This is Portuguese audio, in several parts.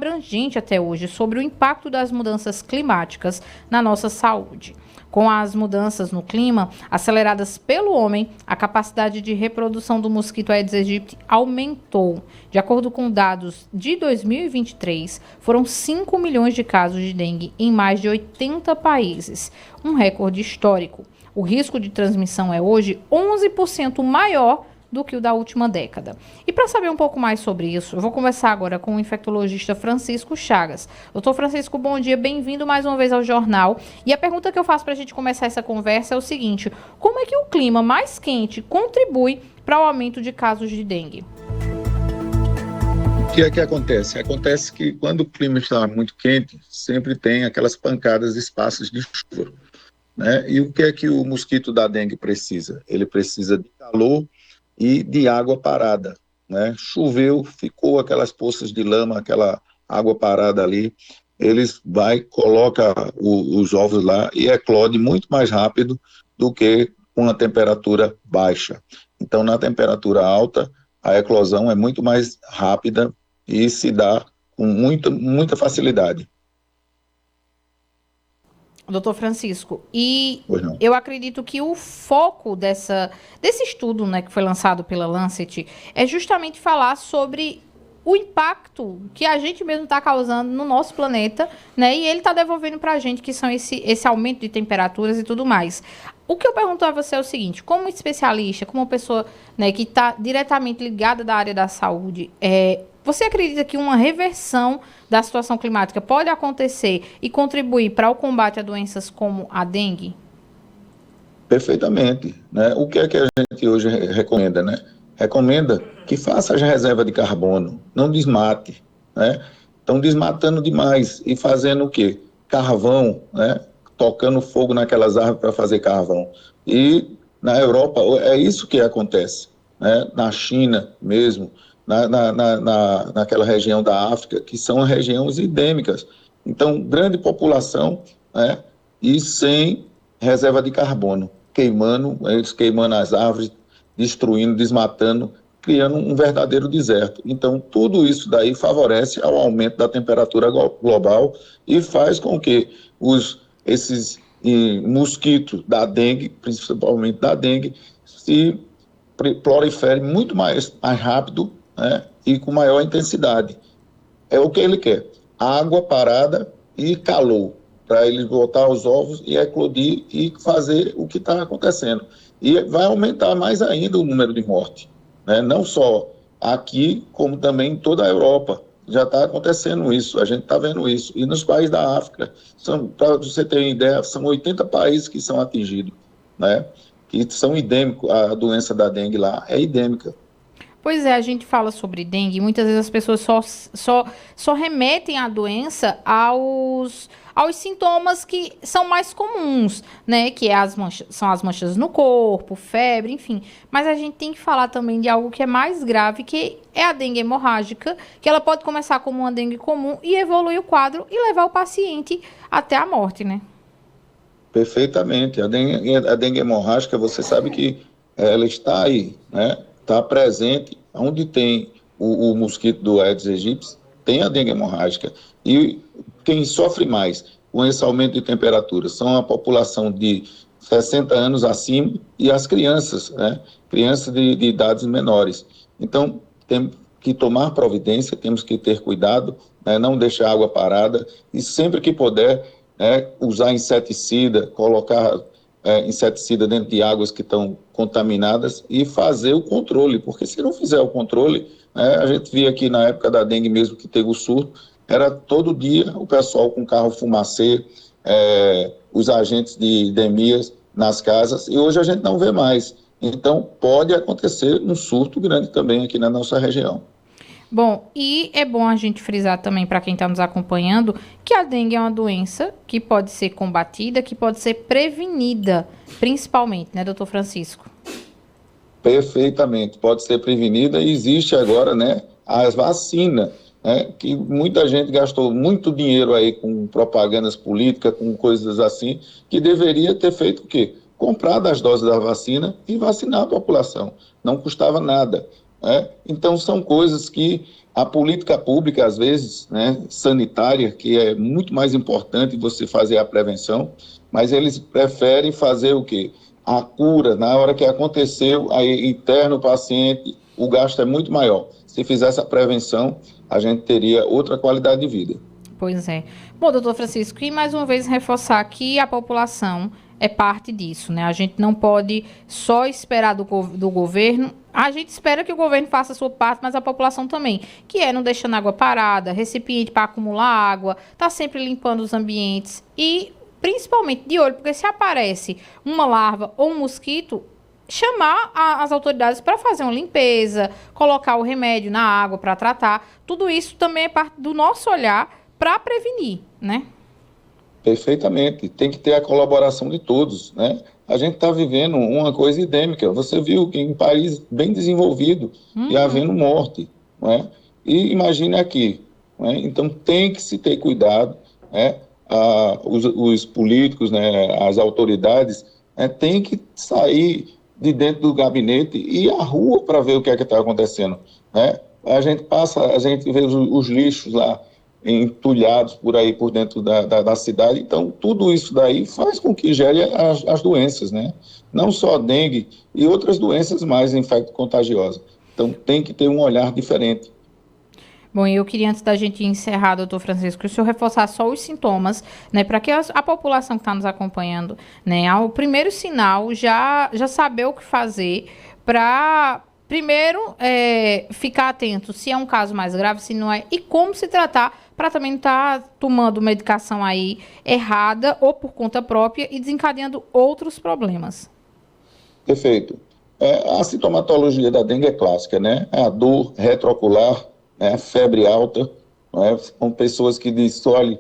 abrangente até hoje sobre o impacto das mudanças climáticas na nossa saúde. Com as mudanças no clima aceleradas pelo homem, a capacidade de reprodução do mosquito Aedes aegypti aumentou. De acordo com dados de 2023, foram 5 milhões de casos de dengue em mais de 80 países, um recorde histórico. O risco de transmissão é hoje 11% maior do que o da última década. E para saber um pouco mais sobre isso, eu vou conversar agora com o infectologista Francisco Chagas. Doutor Francisco, bom dia, bem-vindo mais uma vez ao jornal. E a pergunta que eu faço para a gente começar essa conversa é o seguinte: como é que o clima mais quente contribui para o aumento de casos de dengue? O que é que acontece? Acontece que quando o clima está muito quente, sempre tem aquelas pancadas de espaços de chuva, né? E o que é que o mosquito da dengue precisa? Ele precisa de calor e de água parada, né? Choveu, ficou aquelas poças de lama, aquela água parada ali, eles coloca os ovos lá e eclode muito mais rápido do que com a temperatura baixa. Então, na temperatura alta, a eclosão é muito mais rápida e se dá com muita facilidade. Doutor Francisco, e eu acredito que o foco desse estudo, né, que foi lançado pela Lancet, é justamente falar sobre o impacto que a gente mesmo está causando no nosso planeta, né, e ele está devolvendo para a gente, que são esse aumento de temperaturas e tudo mais. O que eu pergunto a você é o seguinte: como especialista, como uma pessoa, né, que está diretamente ligada da área da saúde, você acredita que uma reversão da situação climática pode acontecer e contribuir para o combate a doenças como a dengue? Perfeitamente, né? O que é que a gente hoje recomenda, né? Recomenda que faça as reservas de carbono, não desmate, né? Estão desmatando demais e fazendo o quê? Carvão, né? Tocando fogo naquelas árvores para fazer carvão. E na Europa é isso que acontece, né? Na China mesmo, naquela região da África, que são regiões endêmicas. Então, grande população, né, e sem reserva de carbono, eles queimando as árvores, destruindo, desmatando, criando um verdadeiro deserto. Então, tudo isso daí favorece ao aumento da temperatura global e faz com que esses mosquitos da dengue, principalmente da dengue, se proliferem muito mais rápido, né, e com maior intensidade. É o que ele quer: água parada e calor, para ele botar os ovos e eclodir e fazer o que está acontecendo. E vai aumentar mais ainda o número de mortes, né? Não só aqui, como também em toda a Europa. Já está acontecendo isso, a gente está vendo isso. E nos países da África, para você ter uma ideia, são 80 países que são atingidos, né? Que são endêmicos. A doença da dengue lá é endêmica. Pois é, a gente fala sobre dengue e muitas vezes as pessoas só remetem a doença aos sintomas que são mais comuns, né? Que são as manchas no corpo, febre, enfim. Mas a gente tem que falar também de algo que é mais grave, que é a dengue hemorrágica, que ela pode começar como uma dengue comum e evoluir o quadro e levar o paciente até a morte, né? Perfeitamente. A dengue hemorrágica, você sabe que ela está aí, né? Está presente, onde tem o mosquito do Aedes aegypti, tem a dengue hemorrágica. E quem sofre mais com esse aumento de temperatura são a população de 60 anos acima e as crianças, né? Crianças de idades menores. Então, temos que tomar providência, temos que ter cuidado, né? Não deixar água parada e sempre que puder, né, usar inseticida, colocar inseticida dentro de águas que estão contaminadas e fazer o controle, porque se não fizer o controle, a gente via aqui na época da dengue mesmo que teve o surto, era todo dia o pessoal com carro fumacê, os agentes de endemias nas casas, e hoje a gente não vê mais. Então pode acontecer um surto grande também aqui na nossa região. Bom, e é bom a gente frisar também para quem está nos acompanhando que a dengue é uma doença que pode ser combatida, que pode ser prevenida, principalmente, né, doutor Francisco? Perfeitamente, pode ser prevenida e existe agora, né, as vacinas, né, que muita gente gastou muito dinheiro aí com propagandas políticas, com coisas assim, que deveria ter feito o quê? Comprar as doses da vacina e vacinar a população. Não custava nada. né? Então, são coisas que a política pública, às vezes, né, sanitária, que é muito mais importante você fazer a prevenção, mas eles preferem fazer o quê? A cura, na hora que aconteceu, aí interna o paciente, o gasto é muito maior. Se fizesse a prevenção, a gente teria outra qualidade de vida. Pois é. Bom, doutor Francisco, e mais uma vez reforçar que a população é parte disso, né? A gente não pode só esperar do governo. A gente espera que o governo faça a sua parte, mas a população também, que é não deixando água parada, recipiente para acumular água, tá sempre limpando os ambientes e principalmente de olho, porque se aparece uma larva ou um mosquito, chamar as autoridades para fazer uma limpeza, colocar o remédio na água para tratar. Tudo isso também é parte do nosso olhar para prevenir, né? Perfeitamente, tem que ter a colaboração de todos, né? A gente está vivendo uma coisa endêmica. Você viu que em um país bem desenvolvido e havendo morte, não é? E imagine aqui, não é? Então tem que se ter cuidado, né? Os políticos, né? As autoridades, né? Tem que sair de dentro do gabinete e ir à rua para ver o que é que está acontecendo, né? A gente vê os lixos lá entulhados por aí, por dentro da cidade. Então, tudo isso daí faz com que gere as doenças, né? Não só a dengue e outras doenças mais infecto-contagiosas. Então, tem que ter um olhar diferente. Bom, eu queria, antes da gente encerrar, doutor Francisco, que o senhor reforçasse só os sintomas, né, para que a população que está nos acompanhando, né, ao primeiro sinal, já saber o que fazer para, primeiro, ficar atento se é um caso mais grave, se não é, e como se tratar, para também não estar tomando medicação aí errada ou por conta própria e desencadeando outros problemas. Perfeito. A sintomatologia da dengue é clássica, né? A dor retroocular, né? Febre alta, né? São pessoas que dizem, olha,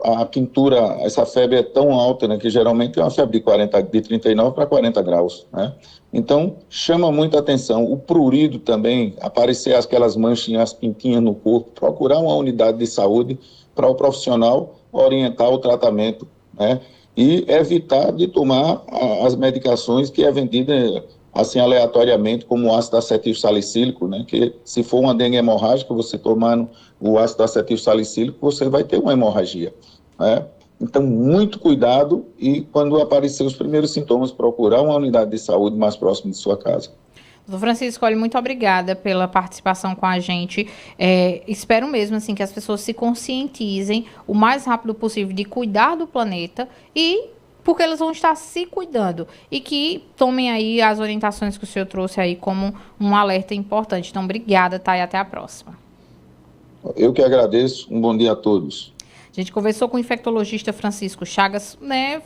a quintura, essa febre é tão alta, né, que geralmente é uma febre de 39 para 40 graus, né? Então, chama muita atenção. O prurido também, aparecer aquelas manchinhas, pintinhas no corpo, procurar uma unidade de saúde para o profissional orientar o tratamento, né? E evitar de tomar as medicações que é vendida assim aleatoriamente, como o ácido acetil salicílico, né? Que se for uma dengue hemorrágica, você tomando o ácido acetil salicílico, você vai ter uma hemorragia, né? Então, muito cuidado e quando aparecer os primeiros sintomas, procurar uma unidade de saúde mais próxima de sua casa. Doutor Francisco, olha, muito obrigada pela participação com a gente. Espero mesmo assim que as pessoas se conscientizem o mais rápido possível de cuidar do planeta e porque elas vão estar se cuidando e que tomem aí as orientações que o senhor trouxe aí como um alerta importante. Então, obrigada, tá? E até a próxima. Eu que agradeço. Um bom dia a todos. A gente conversou com o infectologista Francisco Chagas, né,